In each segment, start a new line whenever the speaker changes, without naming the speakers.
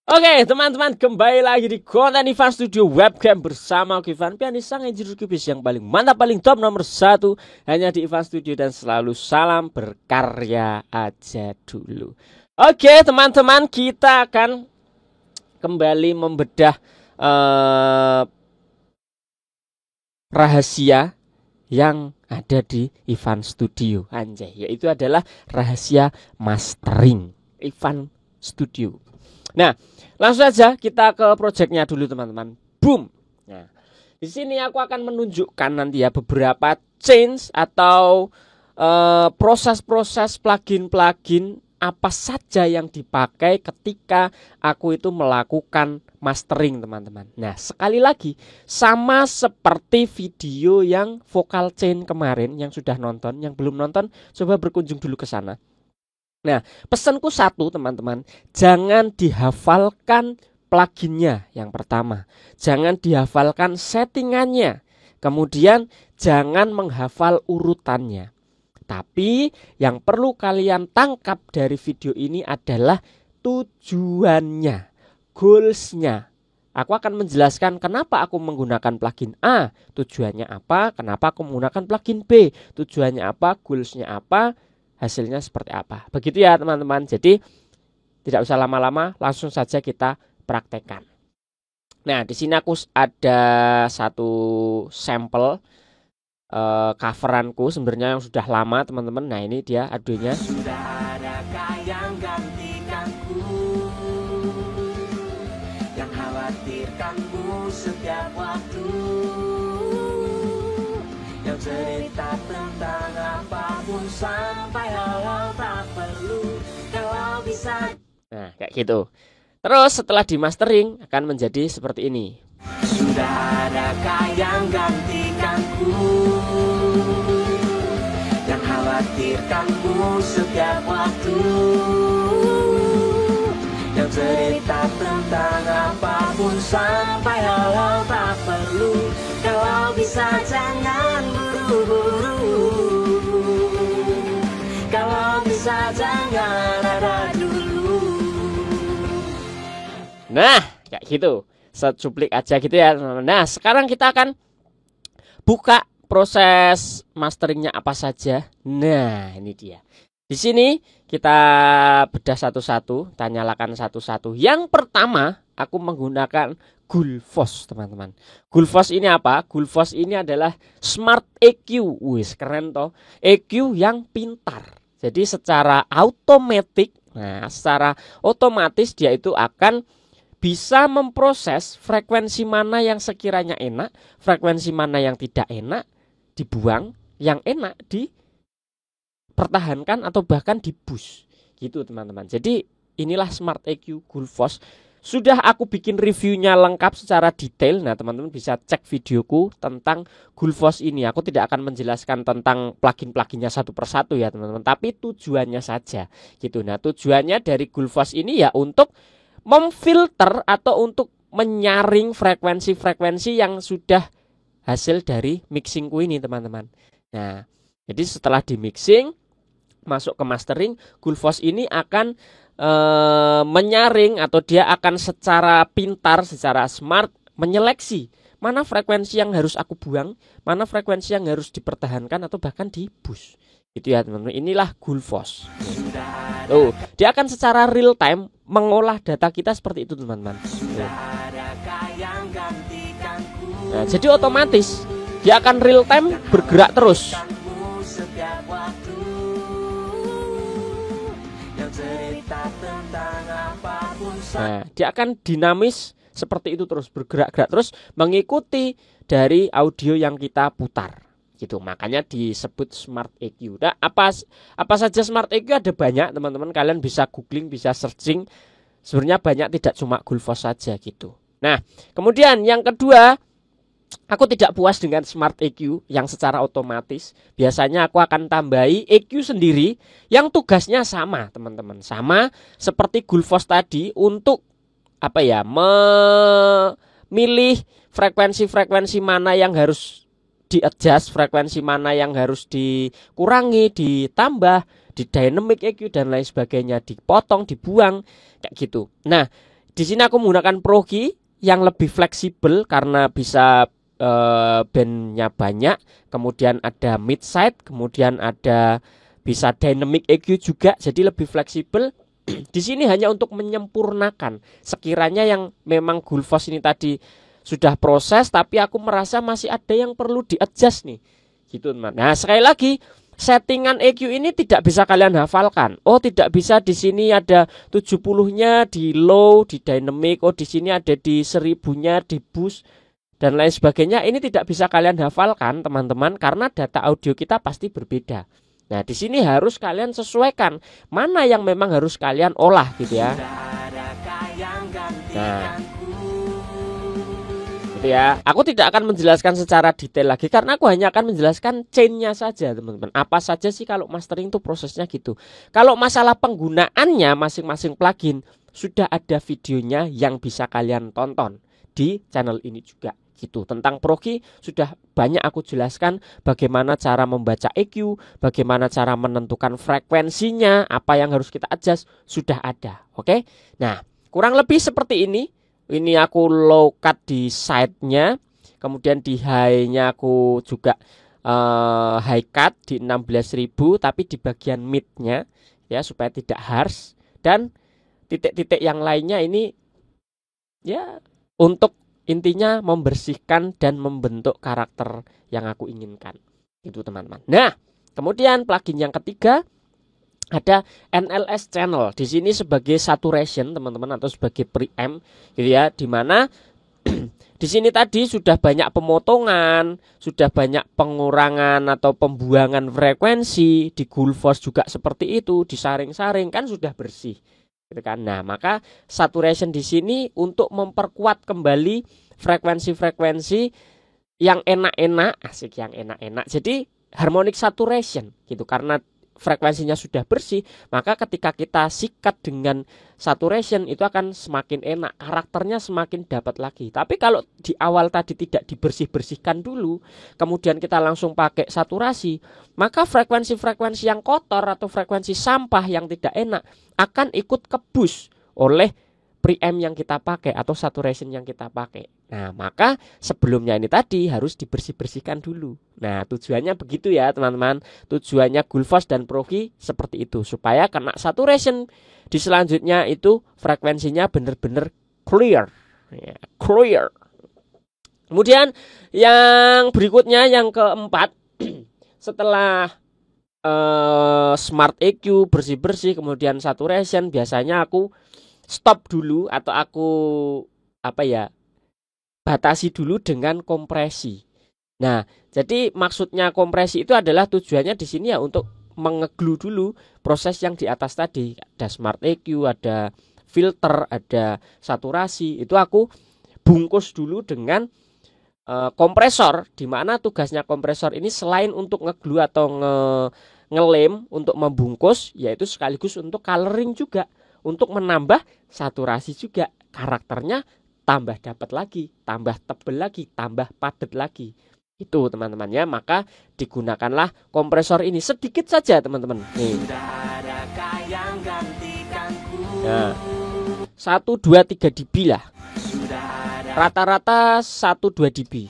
Oke teman-teman, kembali lagi di konten Ivan Studio Webcam bersama Ivan, pianis sang engineer kubis yang paling mantap, paling top, nomor 1 hanya di Ivan Studio, dan selalu salam berkarya aja dulu. Oke teman-teman, kita akan kembali membedah rahasia yang ada di Ivan Studio, anjay, yaitu adalah rahasia mastering Ivan Studio. Nah, langsung saja kita ke projectnya dulu teman-teman. Boom. Nah, di sini aku akan menunjukkan nanti ya beberapa change atau proses-proses plugin-plugin apa saja yang dipakai ketika aku itu melakukan mastering teman-teman. Nah, sekali lagi sama seperti video yang vocal chain kemarin yang sudah nonton, yang belum nonton coba berkunjung dulu ke sana. Nah, pesanku satu teman-teman, jangan dihafalkan pluginnya yang pertama, jangan dihafalkan settingannya, kemudian jangan menghafal urutannya. Tapi yang perlu kalian tangkap dari video ini adalah tujuannya, goalsnya. Aku akan menjelaskan kenapa aku menggunakan plugin A, tujuannya apa, kenapa aku menggunakan plugin B, tujuannya apa, goalsnya apa, hasilnya seperti apa. Begitu ya teman-teman. Jadi tidak usah lama-lama, langsung saja kita praktekkan. Nah, di sini aku ada satu sampel coveranku sebenarnya yang sudah lama teman-teman. Nah, ini dia audionya. Sudah adakah yang gantikanku, yang khawatirkanmu setiap waktu, yang cerita tentang apapun sampai hal-hal tak perlu kalau bisa. Nah, kayak gitu. Terus setelah di mastering akan menjadi seperti ini. Sudah adakah yang gantikanku, yang khawatirkanmu setiap waktu, yang cerita tentang apapun sampai hal-hal tak perlu kalau bisa jangan buru-buru, kalau bisa jangan ada dulu. Nah, kayak gitu. Secuplik aja gitu ya. Nah, sekarang kita akan buka proses masteringnya apa saja. Nah, ini dia. Di sini kita bedah satu-satu, kita nyalakan satu-satu. Yang pertama, aku menggunakan Gullfoss, teman-teman. Gullfoss ini apa? Gullfoss ini adalah Smart EQ. Wih, keren toh. EQ yang pintar. Jadi secara otomatis, secara otomatis dia itu akan bisa memproses frekuensi mana yang sekiranya enak, frekuensi mana yang tidak enak dibuang, yang enak dipertahankan atau bahkan diboost. Gitu teman-teman. Jadi inilah Smart EQ Gullfoss. Sudah aku bikin reviewnya lengkap secara detail. Nah teman-teman bisa cek videoku tentang Gullfoss ini. Aku tidak akan menjelaskan tentang plugin-pluginnya satu persatu ya teman-teman, tapi tujuannya saja gitu. Nah tujuannya dari Gullfoss ini ya untuk memfilter atau untuk menyaring frekuensi-frekuensi yang sudah hasil dari mixingku ini teman-teman. Nah, jadi setelah di mixing masuk ke mastering, Gullfoss ini akan menyaring atau dia akan secara pintar, secara smart menyeleksi mana frekuensi yang harus aku buang, mana frekuensi yang harus dipertahankan atau bahkan di boost. Itu ya teman-teman. Inilah Gullfoss. Dia akan secara real time mengolah data kita seperti itu teman-teman. Nah, jadi otomatis dia akan real time bergerak terus. Nah, dia akan dinamis seperti itu terus, bergerak-gerak terus mengikuti dari audio yang kita putar. Gitu, makanya disebut Smart EQ. Nah, apa saja Smart EQ ada banyak teman-teman, kalian bisa googling, bisa searching. Sebenarnya banyak, tidak cuma Gullfoss saja gitu. Nah, kemudian yang kedua, aku tidak puas dengan Smart EQ yang secara otomatis. Biasanya aku akan tambahi EQ sendiri yang tugasnya sama teman-teman, sama seperti Gullfoss tadi untuk apa ya, memilih frekuensi-frekuensi mana yang harus di-adjust, frekuensi mana yang harus dikurangi, ditambah, di dynamic EQ dan lain sebagainya, dipotong, dibuang, kayak gitu. Nah, Di sini aku menggunakan Pro Key yang lebih fleksibel karena bisa bandnya banyak, kemudian ada mid side, kemudian ada bisa dynamic EQ juga, jadi lebih fleksibel. Di sini hanya untuk menyempurnakan. Sekiranya yang memang Gullfoss ini tadi sudah proses, tapi aku merasa masih ada yang perlu di-adjust nih, gitu teman. Nah sekali lagi, settingan EQ ini tidak bisa kalian hafalkan. Oh tidak bisa, di sini ada 70-nya di low, di dynamic. Oh di sini ada di 1000-nya di boost dan lain sebagainya. Ini tidak bisa kalian hafalkan teman-teman, karena data audio kita pasti berbeda. Nah di sini harus kalian sesuaikan mana yang memang harus kalian olah gitu ya. Nah gitu ya. Aku tidak akan menjelaskan secara detail lagi karena aku hanya akan menjelaskan chainnya saja teman-teman. Apa saja sih kalau mastering itu prosesnya gitu. Kalau masalah penggunaannya masing-masing plugin sudah ada videonya yang bisa kalian tonton di channel ini juga. Gitu. Tentang Pro Key sudah banyak aku jelaskan bagaimana cara membaca EQ, bagaimana cara menentukan frekuensinya, apa yang harus kita adjust, sudah ada. Oke. Nah, kurang lebih seperti ini. Ini aku low cut di side-nya, kemudian di high-nya aku juga high cut di 16.000 tapi di bagian mid-nya ya supaya tidak harsh, dan titik-titik yang lainnya ini ya untuk intinya membersihkan dan membentuk karakter yang aku inginkan. Itu teman-teman. Nah, kemudian plugin yang ketiga ada NLS channel. Di sini sebagai saturation teman-teman atau sebagai preamp gitu ya, di mana di sini tadi sudah banyak pemotongan, sudah banyak pengurangan atau pembuangan frekuensi, di Gullfoss juga seperti itu, disaring-saring kan sudah bersih. Gitu kan. Nah, maka saturation di sini untuk memperkuat kembali frekuensi-frekuensi yang enak-enak, asik yang enak-enak. Jadi harmonic saturation gitu, karena frekuensinya sudah bersih, maka ketika kita sikat dengan saturation itu akan semakin enak, karakternya semakin dapat lagi. Tapi kalau di awal tadi tidak dibersih-bersihkan dulu, kemudian kita langsung pakai saturasi, maka frekuensi-frekuensi yang kotor atau frekuensi sampah yang tidak enak akan ikut kebus oleh preamp yang kita pakai atau saturation yang kita pakai. Nah, maka sebelumnya ini tadi harus dibersih-bersihkan dulu. Nah, tujuannya begitu ya, teman-teman. Tujuannya Gullfoss dan Pro Key seperti itu, supaya kena saturation di selanjutnya itu frekuensinya benar-benar clear. Ya, clear. Kemudian yang berikutnya yang keempat, setelah smart EQ bersih-bersih kemudian saturation, biasanya aku stop dulu atau aku batasi dulu dengan kompresi. Nah, jadi maksudnya kompresi itu adalah tujuannya di sini ya untuk mengeglu dulu proses yang di atas tadi. Ada smart EQ, ada filter, ada saturasi. Itu aku bungkus dulu dengan kompresor, di mana tugasnya kompresor ini selain untuk ngeglu atau ngelem untuk membungkus, yaitu sekaligus untuk coloring juga, untuk menambah saturasi juga, karakternya tambah dapat lagi, tambah tebel lagi, tambah padat lagi. Itu teman-teman ya, maka digunakanlah kompresor ini sedikit saja teman-teman. Nih. Nah, 1, 2, 3 dB lah. Rata-rata 1-2 dB.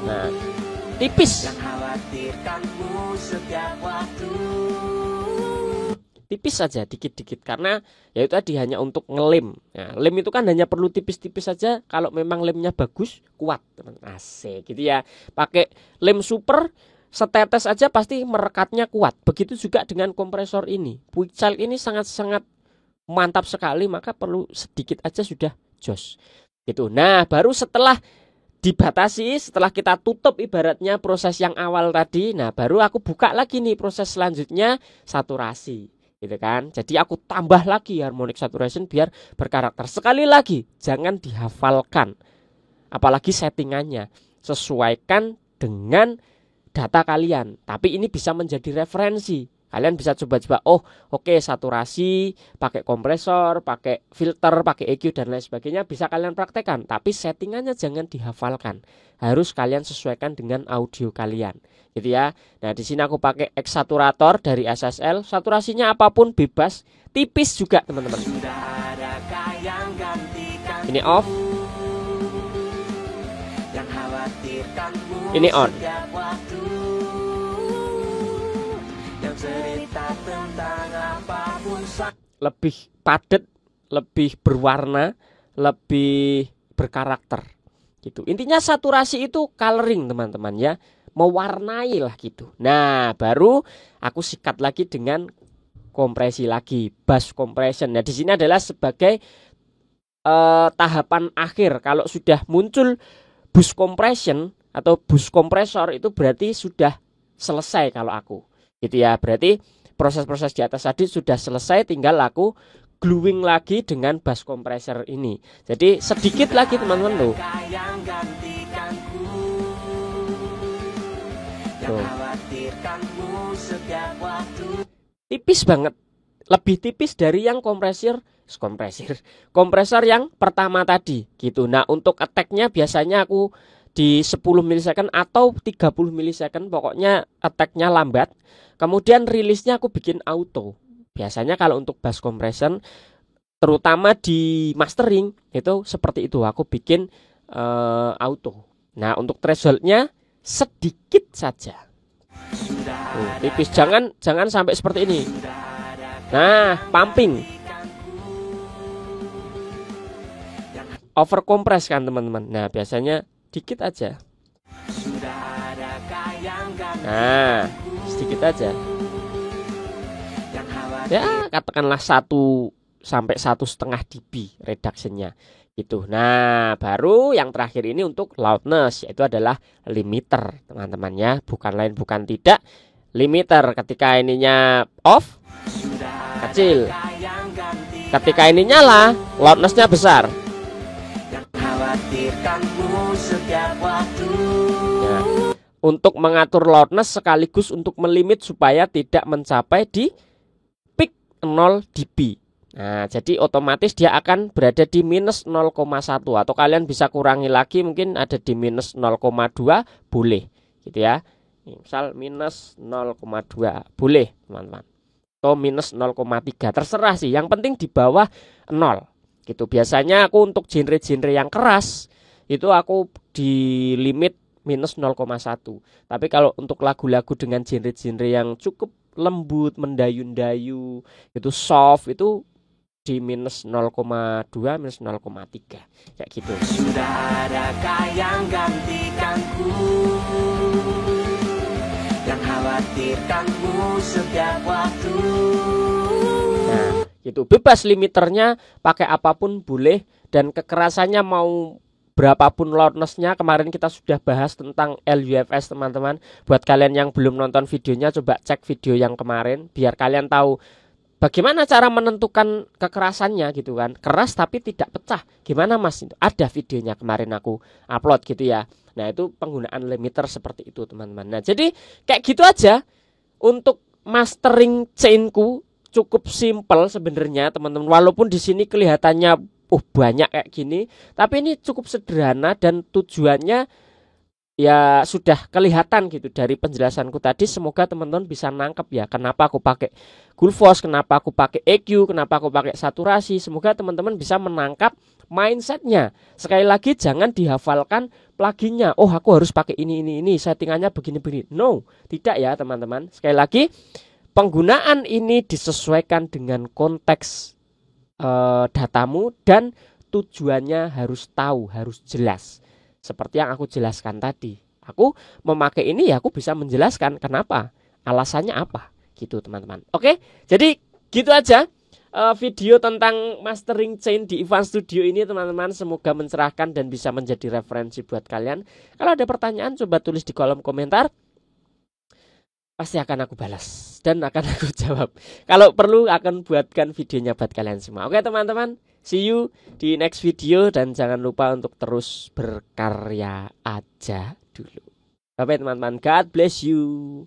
Nah, tipis. Tipis saja, dikit-dikit, karena ya itu tadi hanya untuk ngelem. Nah, lem itu kan hanya perlu tipis-tipis saja. Kalau memang lemnya bagus, kuat, teman. Asik gitu ya. Pakai lem super setetes aja pasti merekatnya kuat. Begitu juga dengan kompresor ini. Puichild ini sangat-sangat mantap sekali, maka perlu sedikit aja sudah jos. Gitu. Nah, baru setelah dibatasi, setelah kita tutup ibaratnya proses yang awal tadi, nah baru aku buka lagi nih proses selanjutnya, saturasi. Gitu kan. Jadi aku tambah lagi harmonic saturation biar berkarakter. Sekali lagi, jangan dihafalkan. Apalagi settingannya. Sesuaikan dengan data kalian. Tapi ini bisa menjadi referensi. Kalian bisa coba-coba, oh oke, saturasi, pakai kompresor, pakai filter, pakai EQ dan lain sebagainya bisa kalian praktekkan. Tapi settingannya jangan dihafalkan. Harus kalian sesuaikan dengan audio kalian, gitu ya. Nah di sini aku pakai X saturator dari SSL, saturasinya apapun bebas, tipis juga teman-teman. Ini off, ini on. Lebih padat, lebih berwarna, lebih berkarakter gitu. Intinya saturasi itu coloring teman-teman ya, mewarnai lah gitu. Nah baru aku sikat lagi dengan kompresi lagi, bass compression. Nah di sini adalah sebagai tahapan akhir. Kalau sudah muncul boost compression atau boost kompresor itu berarti sudah selesai kalau aku gitu ya. Berarti proses-proses di atas tadi sudah selesai, tinggal aku gluing lagi dengan bass compressor ini. Jadi sedikit lagi teman-teman loh. Tipis banget, lebih tipis dari yang kompresor yang pertama tadi gitu. Nah untuk attack-nya biasanya aku di 10 milisecond atau 30 milisecond, pokoknya attack-nya lambat. Kemudian rilisnya aku bikin auto. Biasanya kalau untuk bass compression, terutama di mastering itu seperti itu, aku bikin auto. Nah untuk thresholdnya sedikit saja, tipis, jangan sampai seperti ini. Nah pumping, over compress kan teman-teman. Nah biasanya dikit aja. Nah sedikit aja ya, katakanlah 1 sampai 1,5 dB reductionnya gitu. Nah baru yang terakhir ini untuk loudness, yaitu adalah limiter teman-teman ya, bukan lain bukan tidak limiter. Ketika ininya off kecil, ketika ini nyala loudnessnya besar. Ya, untuk mengatur loudness sekaligus untuk melimit supaya tidak mencapai di peak 0 dB. Nah, jadi otomatis dia akan berada di minus 0,1, atau kalian bisa kurangi lagi, mungkin ada di minus 0,2 boleh gitu ya. Misal minus 0,2 boleh teman-teman, atau minus 0,3 terserah sih, yang penting di bawah 0 gitu. Biasanya aku untuk genre-genre yang keras itu aku di limit minus 0,1. Tapi kalau untuk lagu-lagu dengan genre-genre yang cukup lembut, mendayu-dayu, itu soft, itu di minus 0,2, minus 0,3 kayak gitu. Sudah adakah yang gantikanku, yang khawatirkanmu setiap waktu. Nah gitu, bebas limiternya, pakai apapun boleh, dan kekerasannya mau berapapun loudnessnya. Kemarin kita sudah bahas tentang LUFS teman-teman. Buat kalian yang belum nonton videonya, coba cek video yang kemarin biar kalian tahu bagaimana cara menentukan kekerasannya gitu kan. Keras tapi tidak pecah, gimana mas? Ada videonya kemarin aku upload gitu ya. Nah itu penggunaan limiter seperti itu teman-teman. Nah jadi kayak gitu aja untuk mastering chainku, cukup simple sebenarnya teman-teman. Walaupun di sini kelihatannya banyak kayak gini, tapi ini cukup sederhana dan tujuannya ya sudah kelihatan gitu dari penjelasanku tadi. Semoga teman-teman bisa nangkep ya kenapa aku pakai Gullfoss, kenapa aku pakai EQ, kenapa aku pakai saturasi. Semoga teman-teman bisa menangkap mindsetnya. Sekali lagi jangan dihafalkan pluginnya. Oh aku harus pakai ini settingannya begini-begini. No, tidak ya teman-teman. Sekali lagi penggunaan ini disesuaikan dengan konteks datamu, dan tujuannya harus tahu, harus jelas. Seperti yang aku jelaskan tadi, aku memakai ini ya aku bisa menjelaskan kenapa, alasannya apa gitu teman-teman. Oke, jadi gitu aja video tentang mastering chain di Ivan Studio ini teman-teman. Semoga mencerahkan dan bisa menjadi referensi buat kalian. Kalau ada pertanyaan coba tulis di kolom komentar, pasti akan aku balas dan akan aku jawab. Kalau perlu akan buatkan videonya buat kalian semua. Oke teman-teman, see you di next video, dan jangan lupa untuk terus berkarya aja dulu. Bye teman-teman, God bless you.